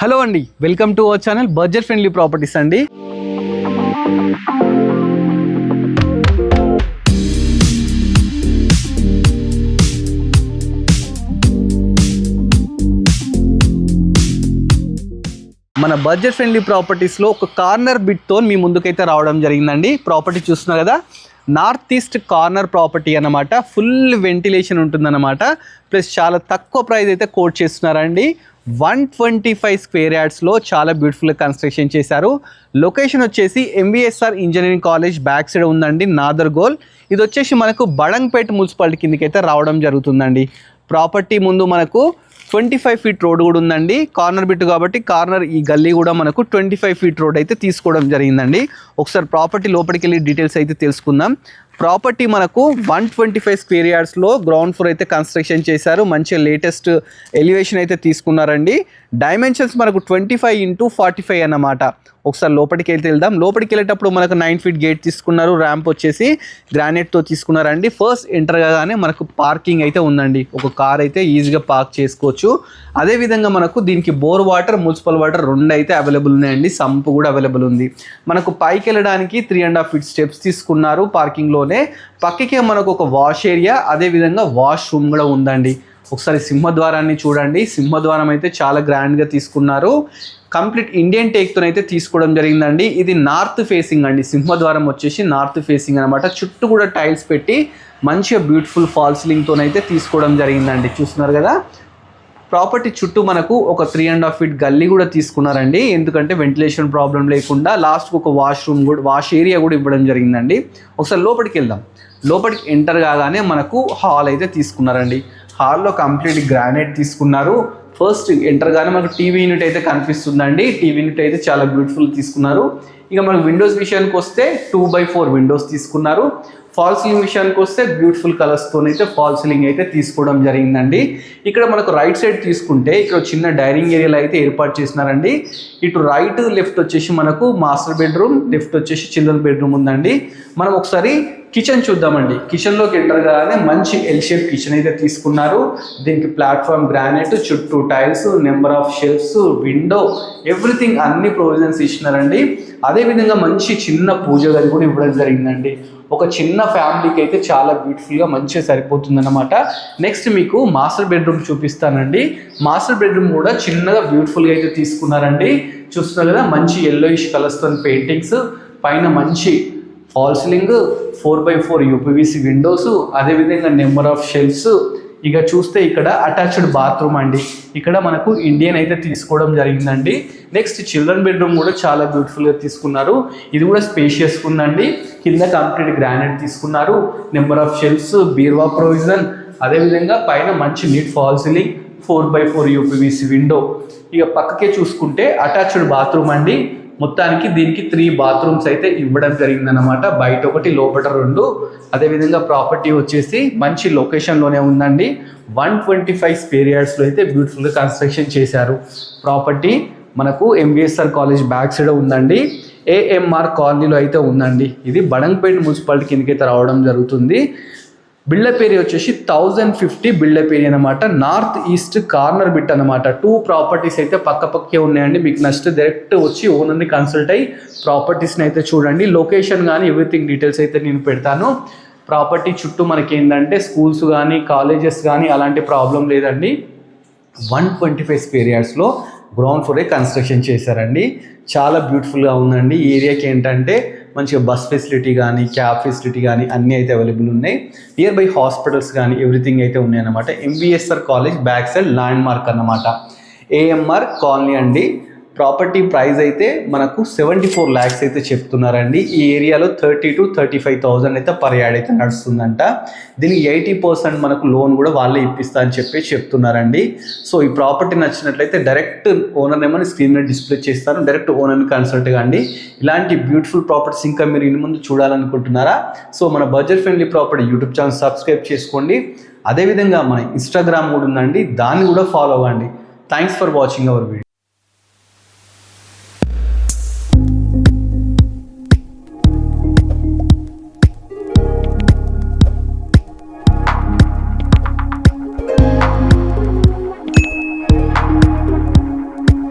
Hello అండి, welcome to our channel budget friendly properties అండి. మన బడ్జెట్ ఫ్రెండ్లీ ప్రాపర్టీస్లో ఒక కార్నర్ బిట్తో మీ ముందుకైతే రావడం జరిగిందండి. ప్రాపర్టీ చూస్తున్నారు కదా, నార్త్ ఈస్ట్ కార్నర్ ప్రాపర్టీ అన్నమాట. ఫుల్ వెంటిలేషన్ ఉంటుందన్నమాట. ప్లస్ చాలా తక్కువ ప్రైస్ అయితే కోట్ చేస్తున్నారండి. 125 స్క్వేర్ యార్డ్స్లో చాలా బ్యూటిఫుల్గా కన్స్ట్రక్షన్ చేశారు. లొకేషన్ వచ్చేసి MVSR engineering college back side ఉందండి, నాదర్గోల్. ఇది వచ్చేసి మనకు బడంగ్పేట్ మున్సిపాలిటీ కిందకి అయితే రావడం జరుగుతుందండి. ప్రాపర్టీ ముందు మనకు 25 ఫీట్ రోడ్ కూడా ఉందండి. కార్నర్ బిట్ కాబట్టి కార్నర్ ఈ గల్లీ కూడా మనకు 25 ఫీట్ రోడ్ అయితే తీసుకోవడం జరిగిందండి. ఒకసారి ప్రాపర్టీ లోపలికి వెళ్ళి డీటెయిల్స్ అయితే తెలుసుకుందాం. ప్రాపర్టీ మనకు 125 స్క్వేర్ యార్డ్స్లో గ్రౌండ్ ఫ్లోర్ అయితే కన్స్ట్రక్షన్ చేశారు. మంచిగా లేటెస్ట్ ఎలివేషన్ అయితే తీసుకున్నారండి. డైమెన్షన్స్ మనకు 25x45 అన్నమాట. ఒకసారి లోపలికి వెళ్దాం. లోపలికి వెళ్ళేటప్పుడు మనకు 9 ఫీట్ గేట్ తీసుకున్నారు. ర్యాంప్ వచ్చేసి గ్రానైట్తో తీసుకున్నారండి. ఫస్ట్ ఎంటర్ కాగానే మనకు పార్కింగ్ అయితే ఉందండి. ఒక కార్ అయితే ఈజీగా పార్క్ చేసుకోవచ్చు. అదేవిధంగా మనకు దీనికి బోర్ వాటర్, మున్సిపల్ వాటర్ రెండు అయితే అవైలబుల్ ఉన్నాయండి. సంపు కూడా అవైలబుల్ ఉంది. మనకు పైకి వెళ్ళడానికి 3.5 ఫీట్ స్టెప్స్ తీసుకున్నారు పార్కింగ్లోనే. పక్కకే మనకు ఒక వాష్ ఏరియా, అదేవిధంగా వాష్ రూమ్ కూడా ఉందండి. ఒకసారి సింహద్వారాన్ని చూడండి. సింహద్వారం అయితే చాలా గ్రాండ్గా తీసుకున్నారు. కంప్లీట్ ఇండియన్ టేక్తో అయితే తీసుకోవడం జరిగిందండి. ఇది నార్త్ ఫేసింగ్ అండి. సింహద్వారం వచ్చేసి నార్త్ ఫేసింగ్ అనమాట. చుట్టూ కూడా టైల్స్ పెట్టి మంచిగా బ్యూటిఫుల్ ఫాల్ సీలింగ్తో అయితే తీసుకోవడం జరిగిందండి. చూస్తున్నారు కదా, ప్రాపర్టీ చుట్టూ మనకు ఒక 3.5 ఫీట్ గల్లీ కూడా తీసుకున్నారండి. ఎందుకంటే వెంటిలేషన్ ప్రాబ్లం లేకుండా లాస్ట్కి ఒక వాష్రూమ్ కూడా, వాష్ ఏరియా కూడా ఇవ్వడం జరిగిందండి. ఒకసారి లోపలికి వెళ్దాం. లోపలికి ఎంటర్ కాగానే మనకు హాల్ అయితే తీసుకున్నారండి. హాల్లో కంప్లీట్ గ్రానైట్ తీసుకున్నారు. ఫస్ట్ ఎంటర్ గానే మనకు టీవీ యూనిట్ అయితే కనిపిస్తుందండి. టీవీ యూనిట్ అయితే చాలా బ్యూటిఫుల్ తీసుకున్నారు. ఇక మనకు విండోస్ విషయానికి వస్తే 2x4 విండోస్ తీసుకున్నారు. ఫాల్ సీలింగ్ విషయానికి వస్తే బ్యూటిఫుల్ కలర్స్తో అయితే ఫాల్ సీలింగ్ అయితే తీసుకోవడం జరిగిందండి. ఇక్కడ మనకు రైట్ సైడ్ తీసుకుంటే ఇక్కడ చిన్న డైనింగ్ ఏరియాలో అయితే ఏర్పాటు చేసినారండి. ఇటు రైట్ లెఫ్ట్ వచ్చేసి మనకు మాస్టర్ బెడ్రూమ్, లెఫ్ట్ వచ్చేసి చిల్డ్రన్ బెడ్రూమ్ ఉందండి. మనం ఒకసారి కిచెన్ చూద్దామండి. కిచెన్లోకి ఎంటర్ కాగానే మంచి ఎల్ షేప్ కిచెన్ అయితే తీసుకున్నారు. దీనికి ప్లాట్ఫామ్ గ్రానైట్, చుట్టూ tiles, number of shelves, window, everything అన్ని ప్రొవిజన్స్ ఇచ్చినారండి. అదేవిధంగా మంచి చిన్న పూజ గది కూడా ఇవ్వడం జరిగిందండి. ఒక చిన్న ఫ్యామిలీకి అయితే చాలా బ్యూటిఫుల్గా మంచిగా సరిపోతుందన్నమాట. నెక్స్ట్ మీకు మాస్టర్ బెడ్రూమ్ చూపిస్తానండి. మాస్టర్ బెడ్రూమ్ కూడా చిన్నగా బ్యూటిఫుల్గా అయితే తీసుకున్నారండి. చూస్తున్నారు కదా, మంచి ఎల్లోయిష్ కలర్స్తో పెయింటింగ్స్, పైన మంచి fall ceiling, 4x4 UPVC Windows, అదేవిధంగా నెంబర్ ఆఫ్ షెల్ఫ్స్. ఇక చూస్తే ఇక్కడ అటాచ్డ్ బాత్రూమ్ అండి. ఇక్కడ మనకు ఇండియన్ అయితే తీసుకోవడం జరిగిందండి. నెక్స్ట్ చిల్డ్రన్ బెడ్రూమ్ కూడా చాలా బ్యూటిఫుల్గా తీసుకున్నారు. ఇది కూడా స్పేషియస్ ఉందండి. కింద కంప్లీట్ గ్రానైట్ తీసుకున్నారు. నెంబర్ ఆఫ్ షెల్ఫ్స్, బీర్వా ప్రొవిజన్, అదేవిధంగా పైన మంచి neat fall ceiling, 4x4 UPVC window. ఇక పక్కకే చూసుకుంటే అటాచ్డ్ బాత్రూమ్ అండి. మొత్తానికి దీనికి 3 బాత్రూమ్స్ అయితే ఇవ్వడం జరిగిందనమాట. బయట ఒకటి, లోపల 2. అదేవిధంగా ప్రాపర్టీ వచ్చేసి మంచి లొకేషన్లోనే ఉందండి. 125 స్క్వేర్ యార్డ్స్లో అయితే బ్యూటిఫుల్గా కన్స్ట్రక్షన్ చేశారు. ప్రాపర్టీ మనకు ఎంవిఎస్ఆర్ కాలేజ్ బ్యాక్ సైడ్ ఉందండి. ఏఎంఆర్ కాలనీలో అయితే ఉందండి. ఇది బడంగ్పేట్ మున్సిపాలిటీ కిందకైతే రావడం జరుగుతుంది. బిల్డప్ ఏరియా వచ్చేసి 1050 బిల్డప్ ఏరియా అనమాట. నార్త్ ఈస్ట్ కార్నర్ బిట్ అనమాట. 2 ప్రాపర్టీస్ అయితే పక్కపక్కే ఉన్నాయండి. మీకు నచ్చితే డైరెక్ట్ వచ్చి ఓనర్ని కన్సల్ట్ అయ్యి ప్రాపర్టీస్ని అయితే చూడండి. లొకేషన్ కానీ ఎవ్రీథింగ్ డీటెయిల్స్ అయితే నేను పెడతాను. ప్రాపర్టీ చుట్టూ మనకి ఏంటంటే స్కూల్స్ కానీ కాలేజెస్ కానీ అలాంటి ప్రాబ్లం లేదండి. 125 స్క్వేర్ యార్డ్స్లో గ్రౌండ్ ఫ్లోరే కన్స్ట్రక్షన్ చేశారండి. చాలా బ్యూటిఫుల్గా ఉందండి. ఈ ఏరియాకి ఏంటంటే మంచిగా బస్ ఫెసిలిటీ కానీ, క్యాబ్ ఫెసిలిటీ కానీ అన్నీ అయితే అవైలబుల్ ఉన్నాయి. నియర్ బై హాస్పిటల్స్ కానీ ఎవ్రీథింగ్ అయితే ఉన్నాయన్నమాట. MVSR college back side land mark అన్నమాట. ఏఎంఆర్ కాలనీ అండి. ప్రాపర్టీ ప్రైస్ అయితే మనకు 74 lakhs అయితే చెప్తున్నారండి. ఈ ఏరియాలో 30 to 35,000 అయితే పర్ యార్డ్ అయితే నడుస్తుందంట. దీనికి 80% మనకు లోన్ కూడా వాళ్ళే ఇప్పిస్తా అని చెప్తున్నారండి. సో ఈ ప్రాపర్టీ నచ్చినట్లయితే డైరెక్ట్ ఓనర్ ఏమని స్క్రీన్ మీద డిస్ప్లే చేస్తాను. డైరెక్ట్ ఓనర్ని కన్సల్ట్ కాండి. ఇలాంటి బ్యూటిఫుల్ ప్రాపర్టీస్ ఇంకా మీరు ఇన్ని ముందు చూడాలనుకుంటున్నారా? సో మన budget friendly property YouTube channel subscribe చేసుకోండి. అదేవిధంగా మన ఇన్స్టాగ్రామ్ కూడా ఉందండి, దాన్ని కూడా ఫాలో అవ్వండి. Thanks for watching our video.